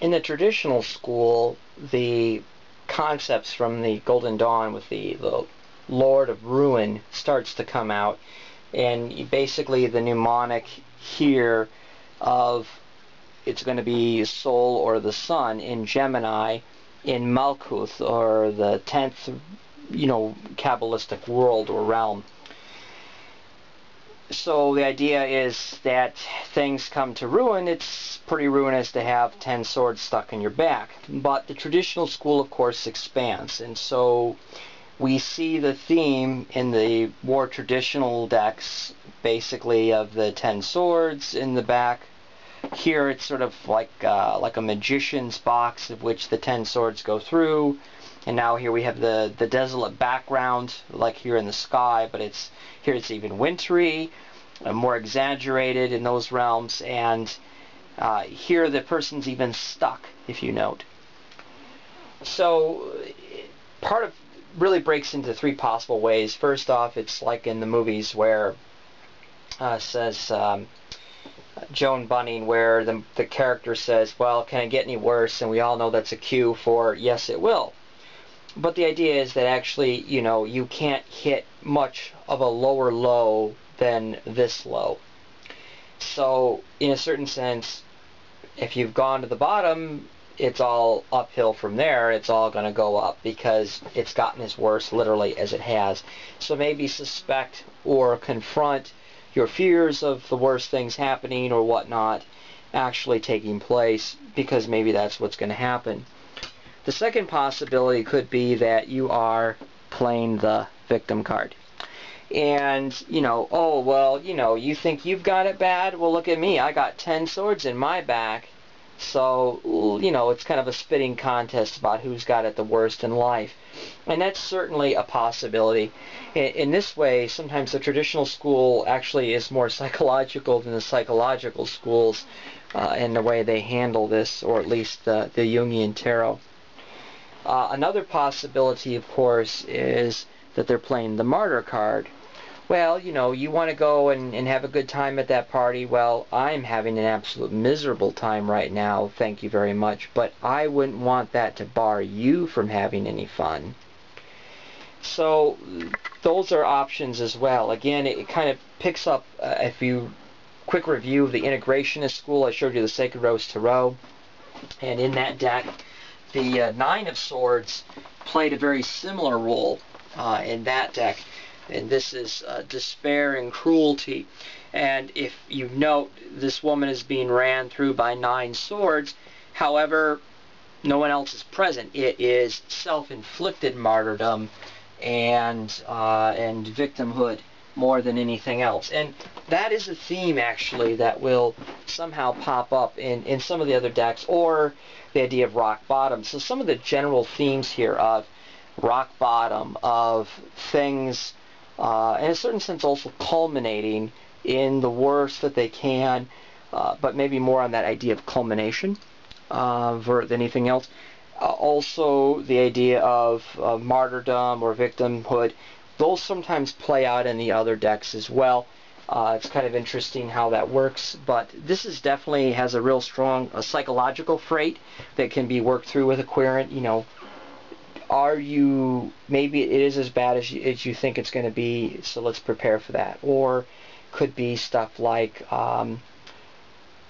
in the traditional school, the concepts from the Golden Dawn with the Lord of Ruin starts to come out, and basically the mnemonic here of it's going to be Sol or the sun in Gemini, in Malkuth or the 10th, Kabbalistic world or realm. So the idea is that things come to ruin. It's pretty ruinous to have 10 swords stuck in your back. But the traditional school, of course, expands. And so we see the theme in the more traditional decks, basically, of the 10 swords in the back. Here it's sort of like a magician's box of which the 10 swords go through. And now here we have the desolate background, like here in the sky, but here it's even wintry, more exaggerated in those realms, and here the person's even stuck, if you note. So part of really breaks into three possible ways. First off, it's like in the movies where says Joan Bunning, where the character says, well, can it get any worse? And we all know that's a cue for yes, it will. But the idea is that actually, you can't hit much of a lower low than this low. So, in a certain sense, if you've gone to the bottom, it's all uphill from there. It's all going to go up because it's gotten as worse, literally, as it has. So maybe suspect or confront your fears of the worst things happening or whatnot actually taking place, because maybe that's what's going to happen. The second possibility could be that you are playing the victim card. And, oh, well, you think you've got it bad? Well, look at me. I got 10 swords in my back. So, it's kind of a spitting contest about who's got it the worst in life. And that's certainly a possibility. In this way, sometimes the traditional school actually is more psychological than the psychological schools in the way they handle this, or at least the Jungian tarot. Another possibility, of course, is that they're playing the martyr card. Well, you want to go and have a good time at that party. Well, I'm having an absolute miserable time right now, thank you very much, but I wouldn't want that to bar you from having any fun. So those are options as well. Again, it kind of picks up, if you quick review of the integrationist school, I showed you the Sacred Rose Tarot, and in that deck, the Nine of Swords played a very similar role in that deck. And this is despair and cruelty. And if you note, this woman is being ran through by 9 swords. However, no one else is present. It is self-inflicted martyrdom and victimhood more than anything else. And that is a theme, actually, that will somehow pop up in some of the other decks, or the idea of rock bottom. So some of the general themes here of rock bottom, of things, in a certain sense also culminating in the worst that they can, but maybe more on that idea of culmination than anything else. Also the idea of martyrdom or victimhood, those sometimes play out in the other decks as well. It's kind of interesting how that works, but this is definitely has a real strong psychological freight that can be worked through with a querent. Are you, maybe it is as bad as you think it's going to be, so let's prepare for that. Or could be stuff like, are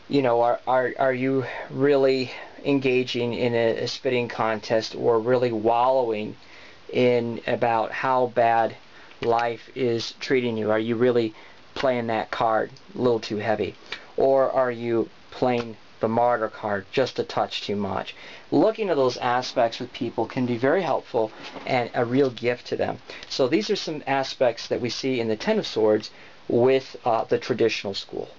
you really engaging in a spitting contest, or really wallowing in about how bad life is treating you? Are you really playing that card a little too heavy? Or are you playing the martyr card just a touch too much? Looking at those aspects with people can be very helpful and a real gift to them. So these are some aspects that we see in the Ten of Swords with the traditional school.